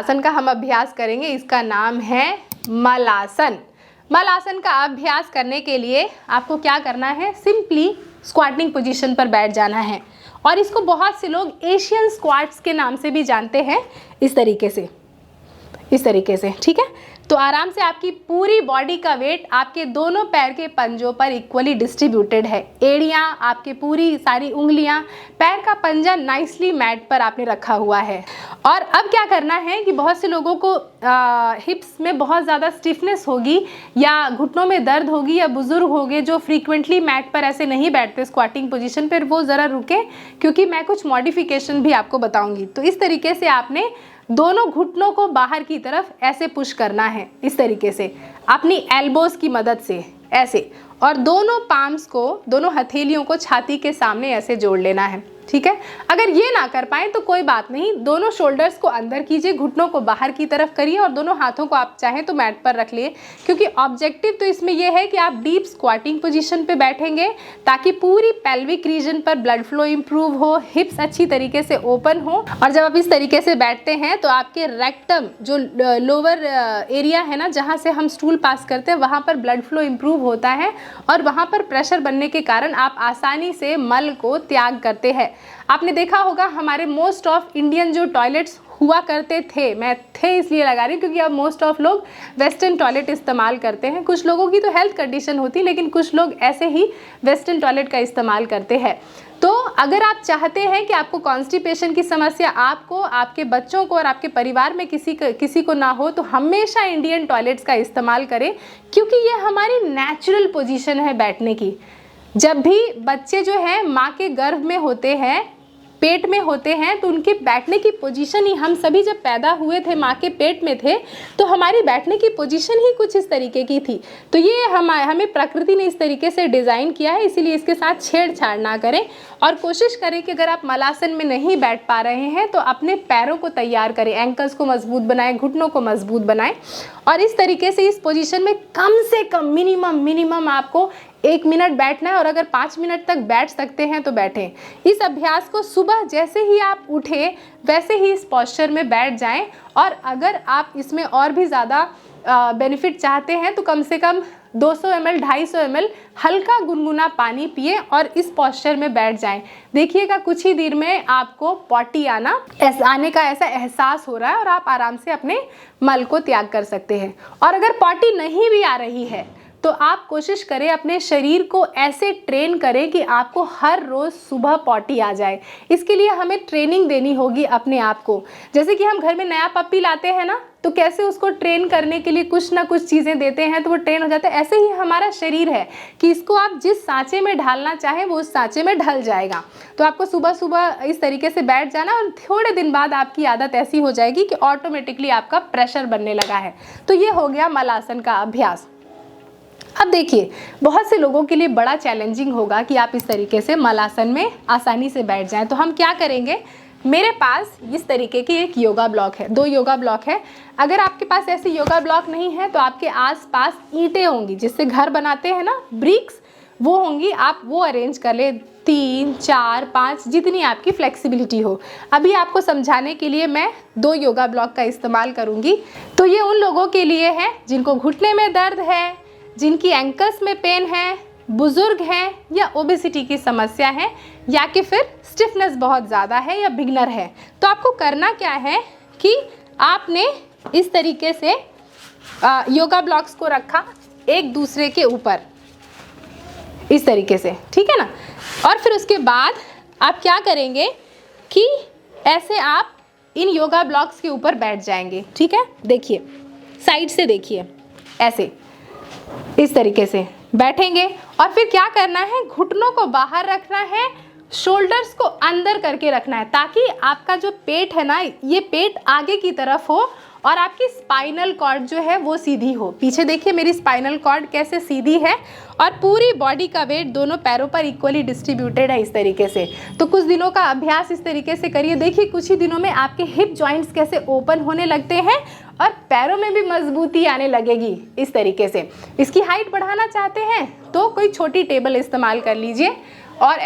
आसन का हम अभ्यास करेंगे, इसका नाम है मलासन। मलासन का अभ्यास करने के लिए आपको क्या करना है, सिंपली स्क्वाटिंग पोजीशन पर बैठ जाना है। और इसको बहुत से लोग एशियन स्क्वाट्स के नाम से भी जानते हैं, इस तरीके से, ठीक है। तो आराम से आपकी पूरी बॉडी का वेट आपके दोनों पैर के पंजों पर इक्वली डिस्ट्रीब्यूटेड है। एड़ियाँ, आपके पूरी सारी उंगलियां, पैर का पंजा नाइसली मैट पर आपने रखा हुआ है। और अब क्या करना है कि बहुत से लोगों को हिप्स में बहुत ज़्यादा स्टिफनेस होगी या घुटनों में दर्द होगी, या बुजुर्ग होंगे जो फ्रीक्वेंटली मैट पर ऐसे नहीं बैठते स्क्वाटिंग पोजीशन पर, वो ज़रा रुके क्योंकि मैं कुछ मॉडिफिकेशन भी आपको बताऊंगी। तो इस तरीके से आपने दोनों घुटनों को बाहर की तरफ ऐसे पुश करना है, इस तरीके से अपनी एल्बोज की मदद से ऐसे, और दोनों पाम्स को, दोनों हथेलियों को छाती के सामने ऐसे जोड़ लेना है, ठीक है। अगर ये ना कर पाए तो कोई बात नहीं, दोनों शोल्डर्स को अंदर कीजिए, घुटनों को बाहर की तरफ करिए और दोनों हाथों को आप चाहें तो मैट पर रख लिए, क्योंकि ऑब्जेक्टिव तो इसमें यह है कि आप डीप स्क्वाटिंग पोजीशन पे बैठेंगे ताकि पूरी पेल्विक रीजन पर ब्लड फ्लो इंप्रूव हो, हिप्स अच्छी तरीके से ओपन हो। और जब आप इस तरीके से बैठते हैं तो आपके रेक्टम, जो लोअर एरिया है ना, जहाँ से हम स्टूल पास करते हैं, वहाँ पर ब्लड फ्लो इंप्रूव होता है और वहाँ पर प्रेशर बनने के कारण आप आसानी से मल को त्याग करते हैं। आपने देखा होगा हमारे मोस्ट ऑफ इंडियन जो टॉयलेट्स हुआ करते थे, मैं थे इसलिए लगा रही हूँ क्योंकि अब मोस्ट ऑफ लोग वेस्टर्न टॉयलेट इस्तेमाल करते हैं। कुछ लोगों की तो हेल्थ कंडीशन होती, लेकिन कुछ लोग ऐसे ही वेस्टर्न टॉयलेट का इस्तेमाल करते हैं। तो अगर आप चाहते हैं कि आपको कॉन्स्टिपेशन की समस्या आपको, आपके बच्चों को और आपके परिवार में किसी को ना हो, तो हमेशा इंडियन टॉयलेट्स का इस्तेमाल करें, क्योंकि ये हमारी नेचुरल पोजीशन है बैठने की। जब भी बच्चे जो हैं माँ के गर्भ में होते हैं, पेट में होते हैं, तो उनके बैठने की पोजीशन ही, हम सभी जब पैदा हुए थे माँ के पेट में थे तो हमारी बैठने की पोजीशन ही कुछ इस तरीके की थी। तो ये हमें प्रकृति ने इस तरीके से डिज़ाइन किया है, इसीलिए इसके साथ छेड़छाड़ ना करें। और कोशिश करें कि अगर आप मलासन में नहीं बैठ पा रहे हैं तो अपने पैरों को तैयार करें, एंकल्स को मजबूत बनाएं, घुटनों को मजबूत बनाएं, और इस तरीके से इस पोजीशन में कम से कम मिनिमम आपको 1 मिनट बैठना है। और अगर 5 मिनट तक बैठ सकते हैं तो बैठें। इस अभ्यास को सुबह जैसे ही आप उठें वैसे ही इस पोस्चर में बैठ जाएं। और अगर आप इसमें और भी ज़्यादा बेनिफिट चाहते हैं तो कम से कम 200 ml 250 ml हल्का गुनगुना पानी पिए और इस पोस्चर में बैठ जाएं। देखिएगा कुछ ही देर में आपको पॉटी आने का ऐसा एहसास हो रहा है और आप आराम से अपने मल को त्याग कर सकते हैं। और अगर पॉटी नहीं भी आ रही है तो आप कोशिश करें अपने शरीर को ऐसे ट्रेन करें कि आपको हर रोज़ सुबह पॉटी आ जाए। इसके लिए हमें ट्रेनिंग देनी होगी अपने आप को। जैसे कि हम घर में नया पप्पी लाते हैं ना, तो कैसे उसको ट्रेन करने के लिए कुछ ना कुछ चीज़ें देते हैं तो वो ट्रेन हो जाता है। ऐसे ही हमारा शरीर है कि इसको आप जिस सांचे में ढालना चाहें वो उस सांचे में ढल जाएगा। तो आपको सुबह सुबह इस तरीके से बैठ जाना और थोड़े दिन बाद आपकी आदत ऐसी हो जाएगी कि ऑटोमेटिकली आपका प्रेशर बनने लगा है। तो ये हो गया मलासन का अभ्यास। अब देखिए, बहुत से लोगों के लिए बड़ा चैलेंजिंग होगा कि आप इस तरीके से मलासन में आसानी से बैठ जाएं। तो हम क्या करेंगे, मेरे पास इस तरीके की एक योगा ब्लॉक है, 2 योगा ब्लॉक है। अगर आपके पास ऐसे योगा ब्लॉक नहीं है तो आपके आसपास ईंटें होंगी जिससे घर बनाते हैं ना, ब्रिक्स, वो होंगी, आप वो अरेंज कर ले, 3, 4, 5 जितनी आपकी फ्लेक्सिबिलिटी हो। अभी आपको समझाने के लिए मैं 2 योगा ब्लॉक का इस्तेमाल करूँगी। तो ये उन लोगों के लिए है जिनको घुटने में दर्द है, जिनकी एंकल्स में पेन है, बुजुर्ग हैं, या ओबेसिटी की समस्या है, या कि फिर स्टिफनेस बहुत ज़्यादा है, या बिगनर है। तो आपको करना क्या है कि आपने इस तरीके से योगा ब्लॉक्स को रखा एक दूसरे के ऊपर, इस तरीके से, ठीक है ना। और फिर उसके बाद आप क्या करेंगे कि ऐसे आप इन योगा ब्लॉक्स के ऊपर बैठ जाएंगे, ठीक है। देखिए, साइड से देखिए, ऐसे इस तरीके से बैठेंगे। और फिर क्या करना है, घुटनों को बाहर रखना है, शोल्डर्स को अंदर करके रखना है, ताकि आपका जो पेट है ना, ये पेट आगे की तरफ हो और आपकी स्पाइनल कॉर्ड जो है वो सीधी हो। पीछे देखिए मेरी स्पाइनल कॉर्ड कैसे सीधी है और पूरी बॉडी का वेट दोनों पैरों पर इक्वली डिस्ट्रीब्यूटेड है, इस तरीके से। तो कुछ दिनों का अभ्यास इस तरीके से करिए। देखिए कुछ ही दिनों में आपके हिप जॉइंट्स कैसे ओपन होने लगते हैं और पैरों में भी मजबूती आने लगेगी, इस तरीके से। इसकी हाइट बढ़ाना चाहते हैं तो कोई छोटी टेबल इस्तेमाल कर लीजिए और